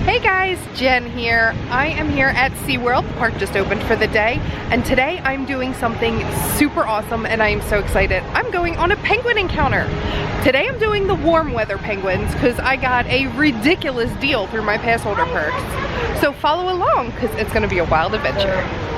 Hey guys, Jen here. I am here at SeaWorld. The park just opened for the day, and today I'm doing something super awesome and I am so excited. I'm going on a penguin encounter. Today I'm doing the warm weather penguins because I got a ridiculous deal through my pass holder perks. So follow along because it's going to be a wild adventure.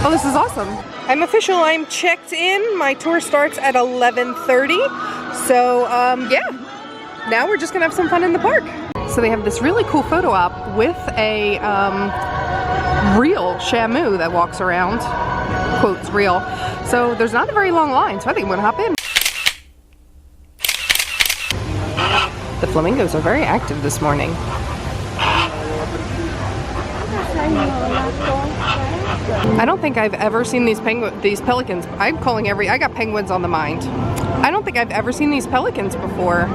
Oh, this is awesome. I'm official, I'm checked in. My tour starts at 11:30. So, yeah. Now we're just gonna have some fun in the park. So they have this really cool photo op with a real Shamu that walks around. Quotes, real. So there's not a very long line, so I think I'm gonna hop in. The flamingos are very active this morning. I don't think I've ever seen these pelicans. I got penguins on the mind. I don't think I've ever seen these pelicans before.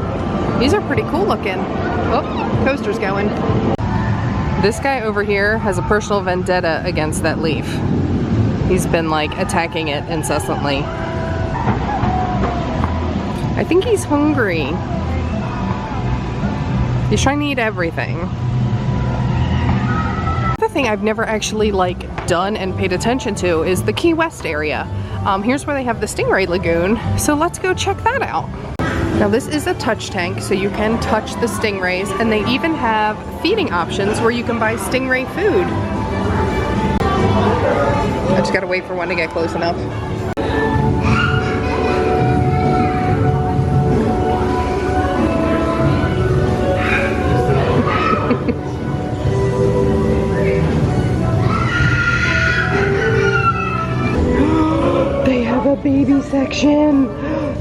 These are pretty cool looking. Oh, coaster's going. This guy over here has a personal vendetta against that leaf. He's been like attacking it incessantly. I think he's hungry. He's trying to eat everything. The thing I've never actually like done and paid attention to is the Key West area. Here's where they have the Stingray Lagoon, so let's go check that out. Now this is a touch tank, so you can touch the stingrays, and they even have feeding options where you can buy stingray food. I just gotta wait for one to get close enough. Baby section.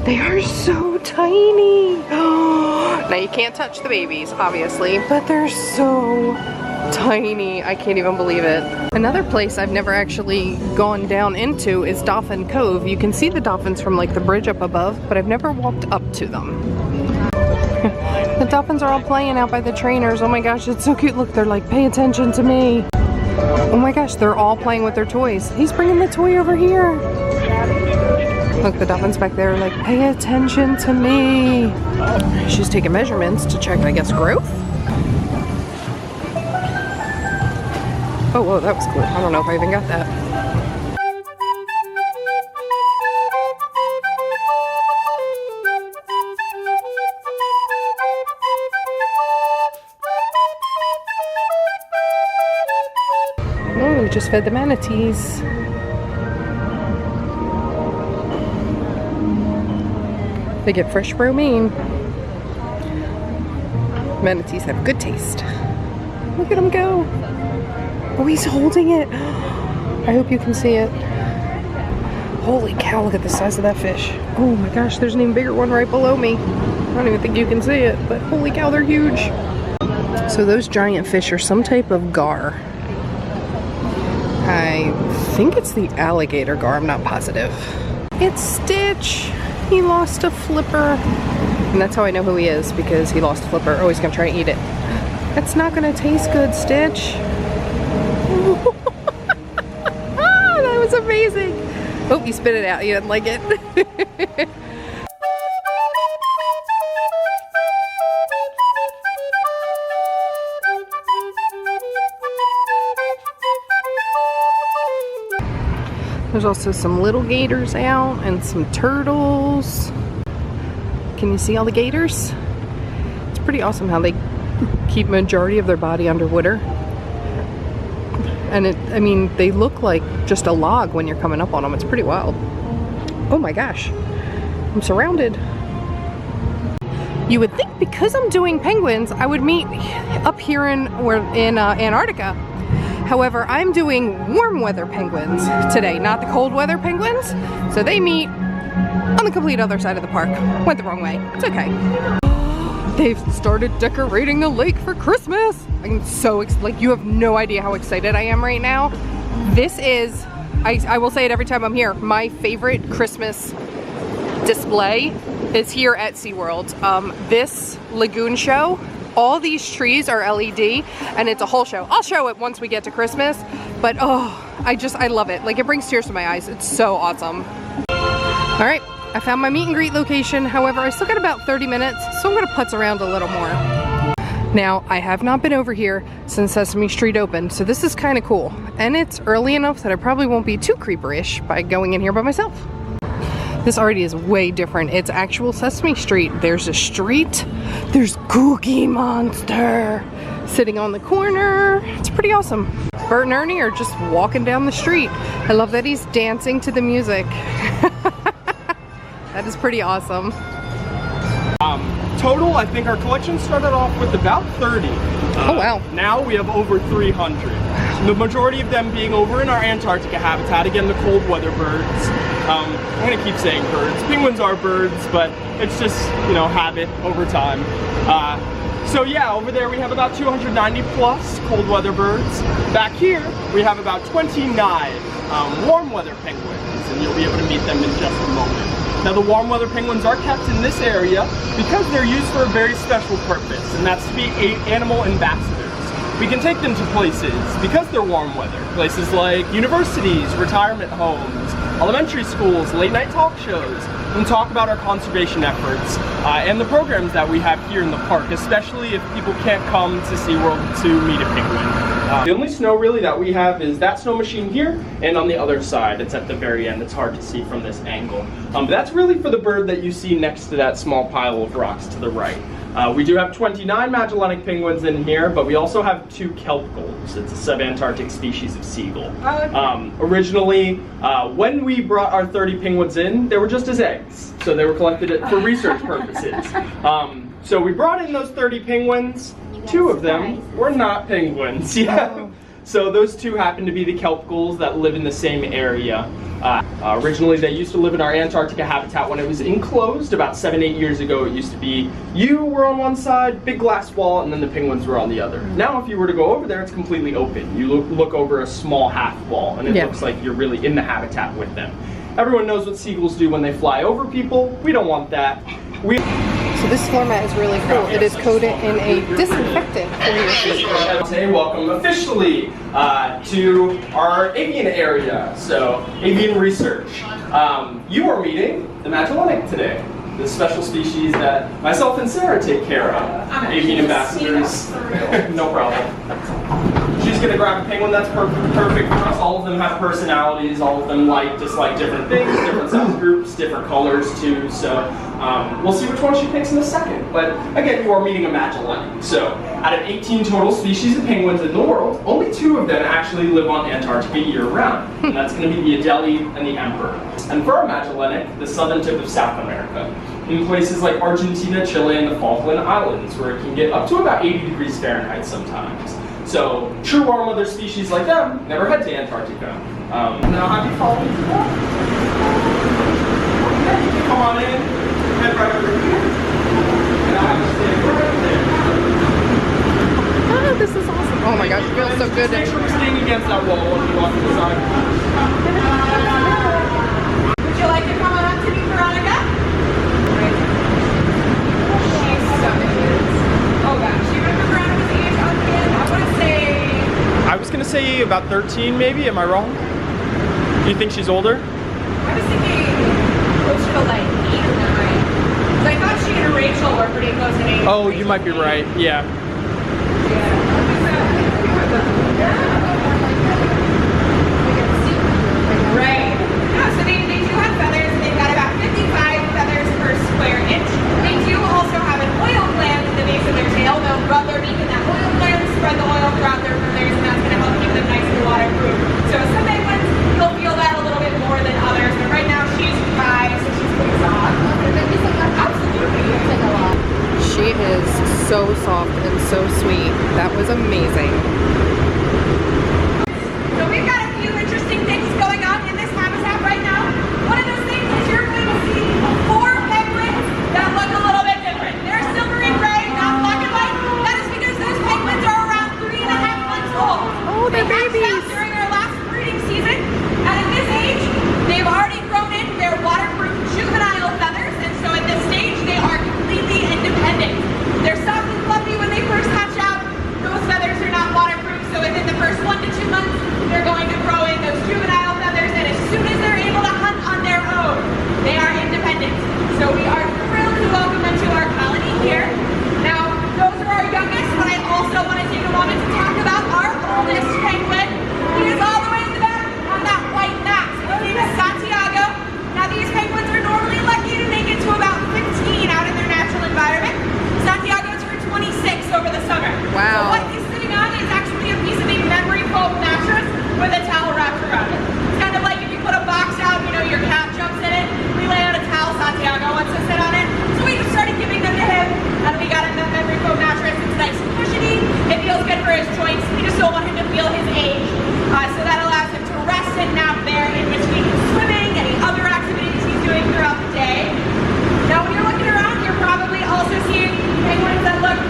They are so tiny. Now you can't touch the babies, obviously, but they're so tiny. I can't even believe it. Another place I've never actually gone down into is Dolphin Cove. You can see the dolphins from like the bridge up above, but I've never walked up to them. The dolphins are all playing out by the trainers. Oh my gosh, it's so cute. Look, they're like, pay attention to me. Oh my gosh, they're all playing with their toys. He's bringing the toy over here. Look, the dolphins back there are like, pay attention to me. She's taking measurements to check, I guess, growth. Oh, whoa, that was cool. I don't know if I even got that. Oh, we just fed the manatees. They get fresh romaine. Manatees have good taste. Look at him go. Oh, he's holding it. I hope you can see it. Holy cow, look at the size of that fish. Oh my gosh, there's an even bigger one right below me. I don't even think you can see it, but holy cow, they're huge. So those giant fish are some type of gar. I think it's the alligator gar, I'm not positive. It's Stitch. He lost a flipper. And that's how I know who he is, because he lost a flipper. Oh, he's gonna try and eat it. That's not gonna taste good, Stitch. That was amazing. Oh, he spit it out. He didn't like it. There's also some little gators out and some turtles. Can you see all the gators? It's pretty awesome how they keep majority of their body underwater. And I mean, they look like just a log when you're coming up on them. It's pretty wild. Oh my gosh, I'm surrounded. You would think because I'm doing penguins, I would meet up here in Antarctica. However, I'm doing warm weather penguins today, not the cold weather penguins. So they meet on the complete other side of the park. Went the wrong way. It's okay. They've started decorating the lake for Christmas. I'm so like, you have no idea how excited I am right now. This is, I will say it every time I'm here, my favorite Christmas display is here at SeaWorld. This lagoon show, all these trees are LED and it's a whole show. I'll show it once we get to Christmas, but oh, I love it. Like, it brings tears to my eyes. It's so awesome. All right, I found my meet and greet location. However, I still got about 30 minutes, so I'm gonna putz around a little more. Now, I have not been over here since Sesame Street opened, so this is kind of cool. And it's early enough that I probably won't be too creeperish by going in here by myself. This already is way different. It's actual Sesame Street. There's a street. There's Cookie Monster sitting on the corner. It's pretty awesome. Bert and Ernie are just walking down the street. I love that he's dancing to the music. That is pretty awesome. Total, I think our collection started off with about 30. Oh wow. Now we have over 300. The majority of them being over in our Antarctica habitat. Again, the cold weather birds. I'm gonna keep saying birds. Penguins are birds, but it's just, you know, habit over time. So yeah, over there we have about 290 plus cold weather birds. Back here, we have about 29 warm weather penguins, and you'll be able to meet them in just a moment. Now, the warm weather penguins are kept in this area because they're used for a very special purpose, and that's to be animal ambassadors. We can take them to places, because they're warm weather, places like universities, retirement homes, elementary schools, late night talk shows, and talk about our conservation efforts and the programs that we have here in the park, especially if people can't come to SeaWorld to meet a penguin. The only snow really that we have is that snow machine here, and on the other side, it's at the very end. It's hard to see from this angle. But that's really for the bird that you see next to that small pile of rocks to the right. We do have 29 Magellanic penguins in here, but we also have 2 kelp gulls. It's a subantarctic species of seagull. Originally, when we brought our 30 penguins in, they were just as eggs. So they were collected for research purposes. So we brought in those 30 penguins. 2 of them were not penguins. Yeah. So those 2 happen to be the kelp gulls that live in the same area. Originally, they used to live in our Antarctica habitat when it was enclosed. About 7-8 years ago, it used to be you were on one side, big glass wall, and then the penguins were on the other. Now, if you were to go over there, it's completely open. You look over a small half wall, and it looks like you're really in the habitat with them. Everyone knows what seagulls do when they fly over people. We don't want that. So this floor mat is really cool. It is coated in a disinfectant for your feet. Say welcome officially to our avian area, so avian research. You are meeting the Magellanic today, the special species that myself and Sarah take care of. Avian ambassadors. No problem. She's gonna grab a penguin that's perfect for us. All of them have personalities. All of them dislike different things, different size groups, different colors too. So we'll see which one she picks in a second. But again, you are meeting a Magellanic. So out of 18 total species of penguins in the world, only 2 of them actually live on Antarctica year-round. And that's gonna be the Adelie and the Emperor. And for our Magellanic, the southern tip of South America, in places like Argentina, Chile, and the Falkland Islands, where it can get up to about 80 degrees Fahrenheit sometimes. So true warm weather species like them never head to Antarctica. Now have you followed me through that? Okay, come on in, head right over here, and I'll have you stand right there. Oh, this is awesome. Oh my gosh, it feels so good. Make sure we're staying against that wall when you walk inside. Would you like to come on up to me, Veronica? She's so cute. Oh gosh, you remember Veronica's age on kid? I want to say... I was going to say about 13 maybe, am I wrong? Do you think she's older? I was thinking closer to like 8 or 9. Because I thought she and Rachel were pretty close in age. Oh, you might be right, yeah. Right. Yeah, so they do have feathers. They've got about 55 feathers per square inch. They do also have an oil gland at the base of their tail. They'll rub their beak in that oil gland, spread the oil throughout their feathers, and that's going to help keep them nice and waterproof. So some penguins, you'll feel that a little bit more than others. But right now she's 5, so she's pretty soft. Absolutely. She is so soft and so sweet. That was amazing. So we've got a few interesting things going on in this habitat right now. One of those things is you're going to see 4 penguins that look a little bit different. They're silvery gray, for his joints. We just don't want him to feel his age. So that allows him to rest and nap there in between swimming, any other activities he's doing throughout the day. Now when you're looking around, you're probably also seeing penguins that look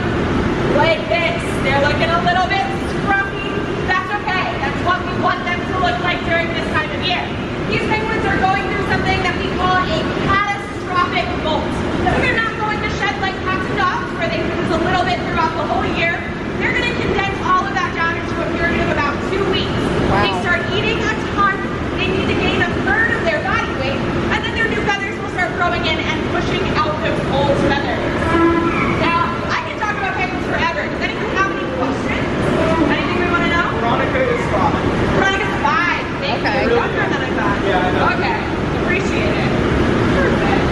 like this. They're looking a little bit scruffy. That's okay. That's what we want them to look like during this time of year. These penguins are going through something that we call a catastrophic molt. So they're not going to shed like cats and dogs where they lose a little bit throughout the whole year. They're going to condense all of that down into a period of about 2 weeks. Wow. They start eating a ton. They need to gain a third of their body weight, and then their new feathers will start growing in and pushing out those old feathers. Now, I can talk about penguins forever. Does anyone have any questions? Anything we want to know? Veronica is 5. Veronica's 5. Thank Okay. you. Younger than I thought. Yeah, I know. Okay. Appreciate it. Perfect.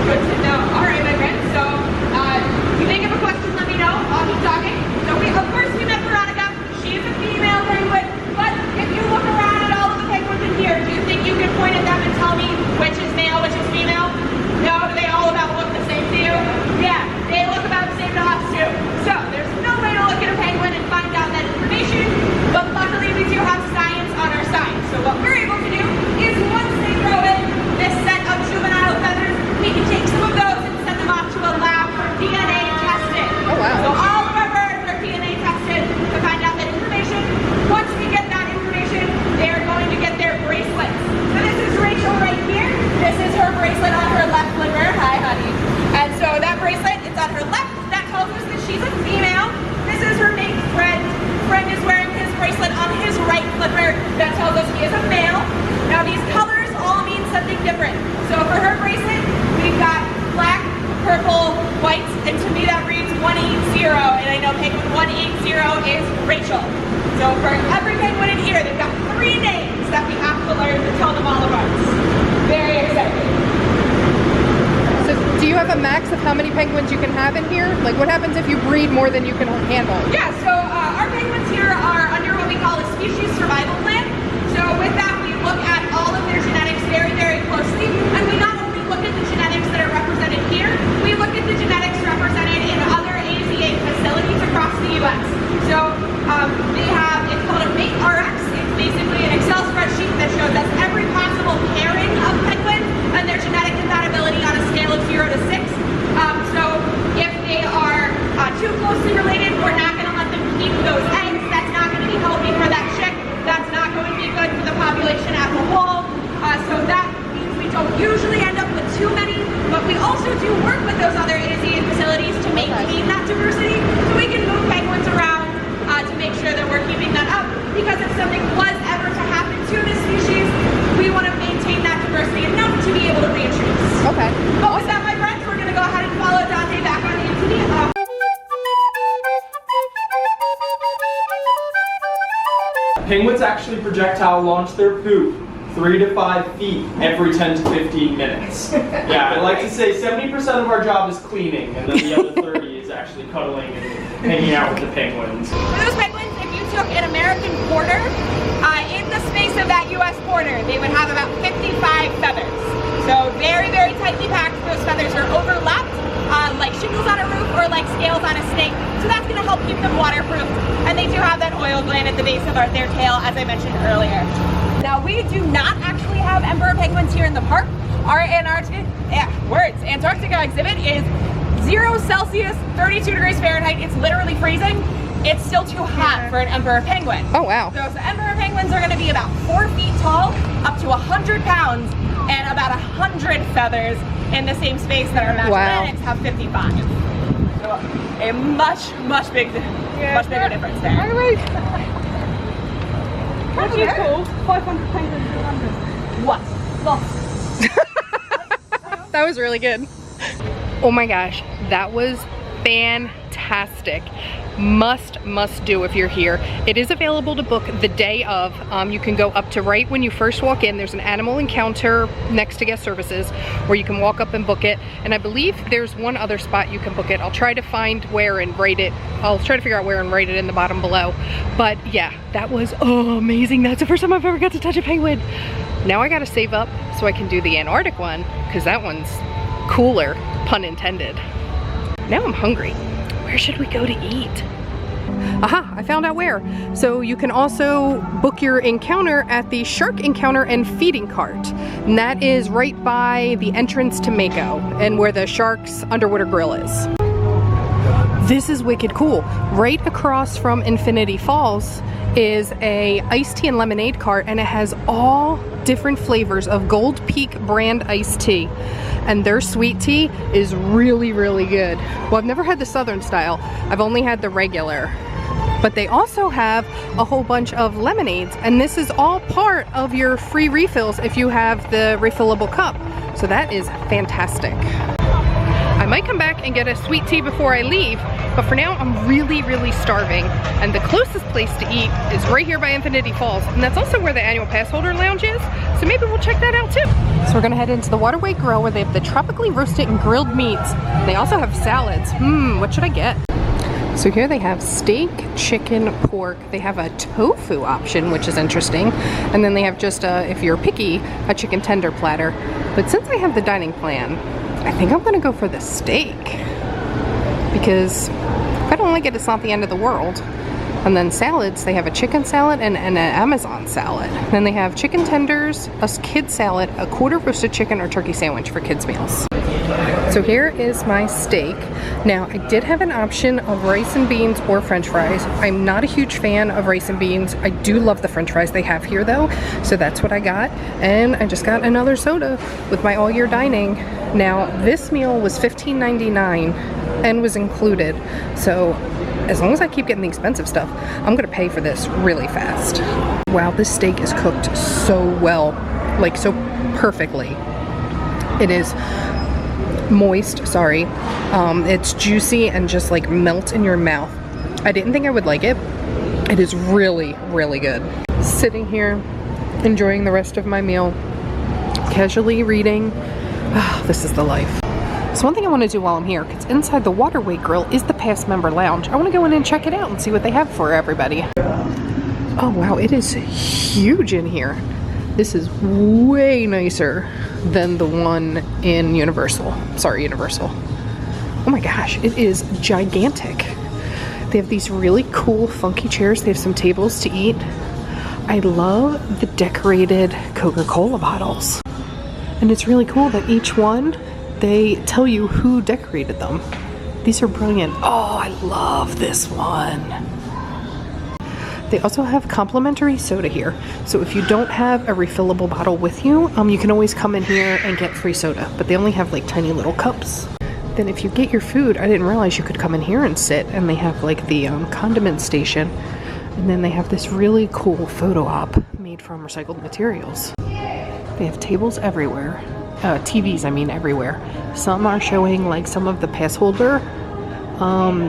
Good to know. All right, my friends. So, if you think of a question, let me know. I'll keep talking. So, of course, we met Veronica. She's a female penguin. But if you look around at all of the penguins in here, do you think you can point at them and tell me which is male, which is female? No? Do they all about look the same to you? Yeah, they look about the same to us too. So there's no way to look at a penguin and find out that information, but luckily we do have science on our side. So what we're able to do is once they grow in this set of juvenile feathers, we can take some of those and send them off to a lab for DNA testing. Oh, wow. So all of our birds are DNA tested to find out that information. Once we get that information, they are going to get their bracelets. So this is Rachel right here. This is her bracelet on her left flipper. Hi, honey. And so that bracelet, it's on her left. That tells us that she's a female. This is her mate, Fred. Fred is wearing his bracelet on his right flipper. That tells us he is a male. Now these colors all mean something different. So for her bracelet, we've got black, purple, white, and to me that reads 180, and I know penguin 180 is Rachel. So for every penguin in here, they've got 3 names that we have to learn to tell them all of us. Very exciting. So do you have a max of how many penguins you can have in here? Like what happens if you breed more than you can handle? Yeah, so our penguins here are under what we call a species survival plan. So with that, we look at all of their genetics very, very closely, and we not only look at the genetics that are represented here, we look at the genetics represented in other AZA facilities across the U.S. So they have, it's called a mate RX. It's basically an Excel spreadsheet that shows us every possible pairing of penguins and their genetic compatibility on a scale of 0 to 6. So if they are too closely related, we're not going to let them keep those eggs. That's not going to be healthy for that chick. That's not going to be good for the population as a whole. So that means we don't usually end up with too many, but we also do work with those other AZA facilities to maintain that diversity, so we can move penguins around to make sure that we're keeping that up, because if something was ever to happen to this species, we want to maintain that diversity enough to be able to reintroduce. Okay. But with that, my friends, we're going to go ahead and follow Dante back on into the Penguins actually projectile launch their poop 3 to 5 feet every 10 to 15 minutes. Yeah, I like to say 70% of our job is cleaning, and then the other 30 is actually cuddling and hanging out with the penguins. For those penguins, if you took an American quarter, in the space of that U.S. quarter, they would have about 55 feathers. So very, very tightly packed. Those feathers are overlapped, like shingles on a roof or like scales on a snake. So that's going to help keep them waterproof. And they do have that oil gland at the base of their tail, as I mentioned earlier. Now, we do not actually have emperor penguins here in the park. Our Antarctica exhibit is 0 Celsius, 32 degrees Fahrenheit. It's literally freezing. It's still too hot for an emperor penguin. Oh, wow. So emperor penguins are going to be about 4 feet tall, up to 100 pounds, and about 100 feathers in the same space that our Magellanics have 55. So a much bigger difference there. All right. What do you call 500 penguins in London? What? Lost. That was really good. Oh my gosh, that was fantastic. Must do if you're here. It is available to book the day of. You can go up to right when you first walk in. There's an animal encounter next to guest services where you can walk up and book it. And I believe there's one other spot you can book it. I'll try to find where and write it. I'll try to figure out where and write it in the bottom below. But yeah, that was amazing. That's the first time I've ever got to touch a penguin. Now I gotta save up so I can do the Antarctic one, because that one's cooler, pun intended. Now I'm hungry. Where should we go to eat? Aha, I found out where. So you can also book your encounter at the Shark Encounter and Feeding Cart. And that is right by the entrance to Mako and where the Shark's Underwater Grill is. This is wicked cool. Right across from Infinity Falls is a iced tea and lemonade cart, and it has all different flavors of Gold Peak brand iced tea. And their sweet tea is really, really good. Well, I've never had the Southern style. I've only had the regular. But they also have a whole bunch of lemonades, and this is all part of your free refills if you have the refillable cup. So that is fantastic. I might come back and get a sweet tea before I leave, but for now I'm really, really starving. And the closest place to eat is right here by Infinity Falls, and that's also where the annual pass holder lounge is, so maybe we'll check that out too. So we're gonna head into the Waterway Grill where they have the tropically roasted and grilled meats. They also have salads. What should I get? So here they have steak, chicken, pork. They have a tofu option, which is interesting. And then they have just, if you're picky, a chicken tender platter. But since I have the dining plan, I think I'm gonna go for the steak. Because if I don't like it, it's not the end of the world. And then salads, they have a chicken salad and an Amazon salad. Then they have chicken tenders, a kid salad, a quarter roasted chicken or turkey sandwich for kids' meals. So here is my steak. Now, I did have an option of rice and beans or french fries. I'm not a huge fan of rice and beans. I do love the french fries they have here though, so that's what I got. And I just got another soda with my all year dining. Now, this meal was $15.99 and was included. So as long as I keep getting the expensive stuff, I'm gonna pay for this really fast. Wow, this steak is cooked so well, like so perfectly. It is moist, sorry. It's juicy and just like melts in your mouth. I didn't think I would like it. It is really, really good. Sitting here, enjoying the rest of my meal, casually reading. Oh, this is the life. So one thing I want to do while I'm here, because inside the Waterway Grill is the Past Member Lounge. I want to go in and check it out and see what they have for everybody. Oh wow, it is huge in here. This is way nicer than the one in Universal. Sorry, Universal. Oh my gosh, it is gigantic. They have these really cool, funky chairs. They have some tables to eat. I love the decorated Coca-Cola bottles. And it's really cool that each one, they tell you who decorated them. These are brilliant. Oh, I love this one. They also have complimentary soda here. So if you don't have a refillable bottle with you, you can always come in here and get free soda, but they only have like tiny little cups. Then if you get your food, I didn't realize you could come in here and sit, and they have like the condiment station. And then they have this really cool photo op made from recycled materials. They have tables everywhere. TVs, I mean, everywhere. Some are showing like some of the pass holder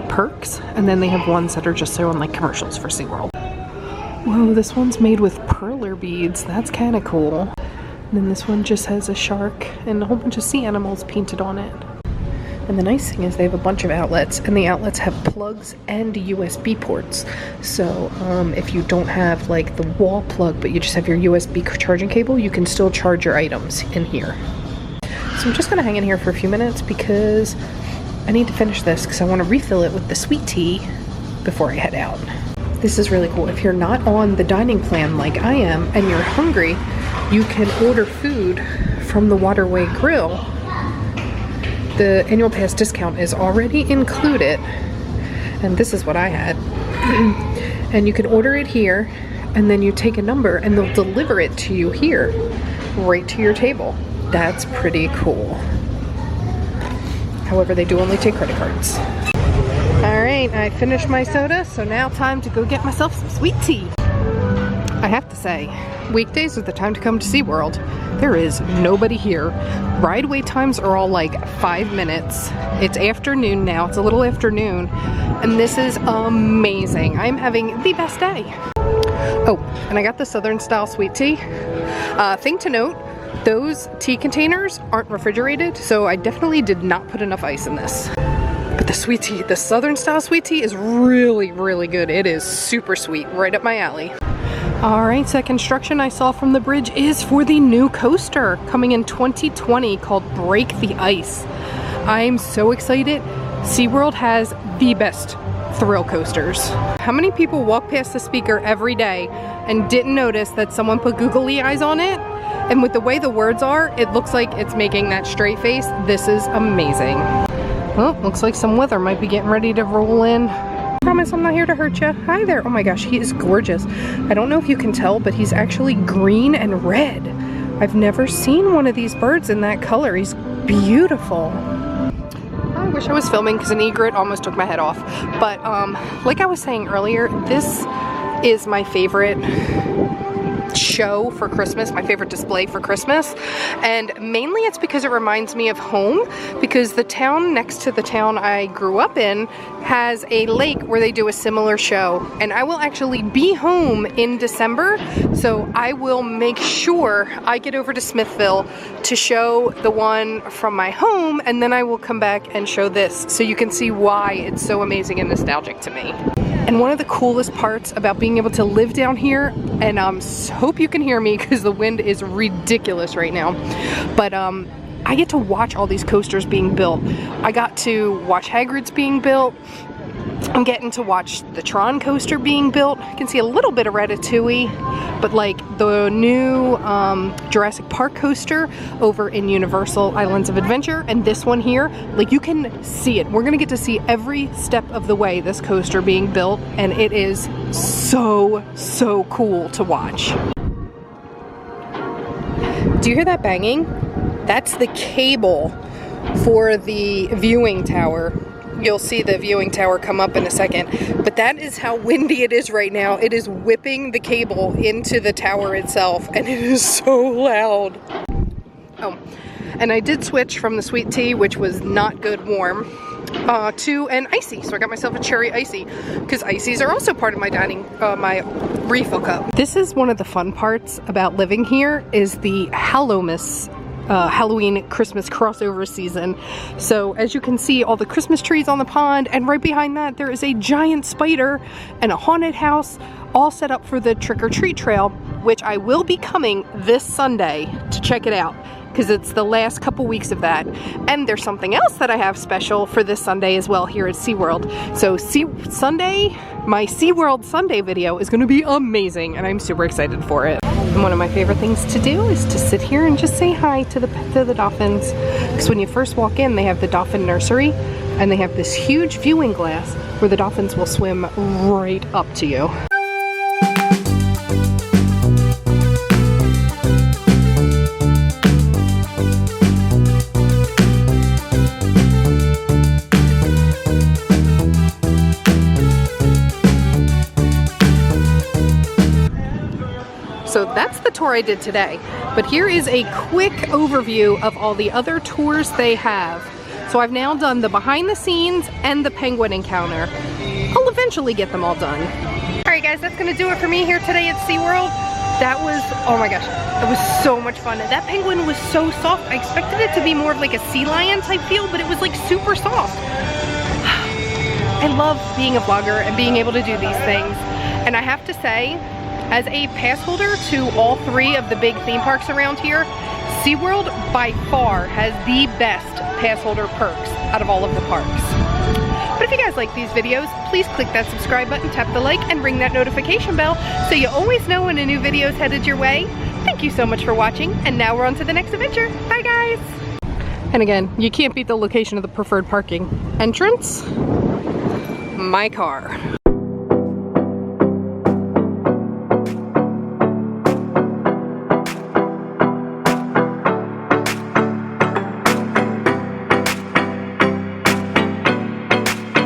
perks, and then they have ones that are just showing like commercials for SeaWorld. Whoa, this one's made with perler beads. That's kind of cool. And then this one just has a shark and a whole bunch of sea animals painted on it. And the nice thing is they have a bunch of outlets, and the outlets have plugs and USB ports. So if you don't have like the wall plug, but you just have your USB charging cable, you can still charge your items in here. So I'm just gonna hang in here for a few minutes because I need to finish this because I want to refill it with the sweet tea before I head out. This is really cool. If you're not on the dining plan like I am and you're hungry, you can order food from the Waterway Grill. The annual pass discount is already included, and this is what I had. And you can order it here, and then you take a number and they'll deliver it to you here, right to your table. That's pretty cool. However, they do only take credit cards. Alright, I finished my soda, so now time to go get myself some sweet tea. I have to say, weekdays are the time to come to SeaWorld. There is nobody here. Ride wait times are all like 5 minutes. It's afternoon now, it's a little afternoon, and this is amazing. I'm having the best day. Oh, and I got the Southern style sweet tea. Thing to note, those tea containers aren't refrigerated, so I definitely did not put enough ice in this. But the sweet tea, the Southern style sweet tea is really, really good. It is super sweet, right up my alley. Alright, so that construction I saw from the bridge is for the new coaster coming in 2020 called Break the Ice. I'm so excited. SeaWorld has the best thrill coasters. How many people walk past the speaker every day and didn't notice that someone put googly eyes on it? And with the way the words are, it looks like it's making that straight face. This is amazing. Well, looks like some weather might be getting ready to roll in. Promise I'm not here to hurt you. Hi there. Oh my gosh, he is gorgeous. I don't know if you can tell, but he's actually green and red. I've never seen one of these birds in that color. He's beautiful. I wish I was filming because an egret almost took my head off. But like I was saying earlier, this is my favorite show for Christmas, my favorite display for Christmas, and mainly it's because it reminds me of home, because the town next to the town I grew up in has a lake where they do a similar show, and I will actually be home in December, so I will make sure I get over to Smithville to show the one from my home, and then I will come back and show this so you can see why it's so amazing and nostalgic to me. And one of the coolest parts about being able to live down here, and hope you can hear me because the wind is ridiculous right now, but I get to watch all these coasters being built. I got to watch Hagrid's being built. I'm getting to watch the Tron coaster being built. I can see a little bit of Ratatouille, but like the new Jurassic Park coaster over in Universal Islands of Adventure, and this one here, like you can see it. We're gonna get to see every step of the way this coaster being built, and it is so cool to watch. Do you hear that banging? That's the cable for the viewing tower. You'll see the viewing tower come up in a second, but that is how windy it is right now. It is whipping the cable into the tower itself, and it is so loud. Oh, and I did switch from the sweet tea, which was not good warm, to an icy. So I got myself a cherry icy, because ices are also part of my dining, my refill cup. This is one of the fun parts about living here, is the Halloween Christmas crossover season. So as you can see, all the Christmas trees on the pond, and right behind that there is a giant spider and a haunted house all set up for the trick-or-treat trail, which I will be coming this Sunday to check it out, because it's the last couple weeks of that. And there's something else that I have special for this Sunday as well here at SeaWorld. So my SeaWorld Sunday video is gonna be amazing, and I'm super excited for it. And one of my favorite things to do is to sit here and just say hi to the dolphins. Because when you first walk in, they have the Dolphin Nursery, and they have this huge viewing glass where the dolphins will swim right up to you. So that's the tour I did today, but here is a quick overview of all the other tours they have. So I've now done the behind the scenes and the penguin encounter. I'll eventually get them all done. Alright guys, that's gonna do it for me here today at SeaWorld. That was, oh my gosh, it was so much fun. That penguin was so soft. I expected it to be more of like a sea lion type feel, but it was like super soft. I love being a vlogger and being able to do these things. And I have to say, as a pass holder to all three of the big theme parks around here, SeaWorld by far has the best pass holder perks out of all of the parks. But if you guys like these videos, please click that subscribe button, tap the like, and ring that notification bell so you always know when a new video is headed your way. Thank you so much for watching, and now we're on to the next adventure. Bye guys! And again, you can't beat the location of the preferred parking. Entrance, my car.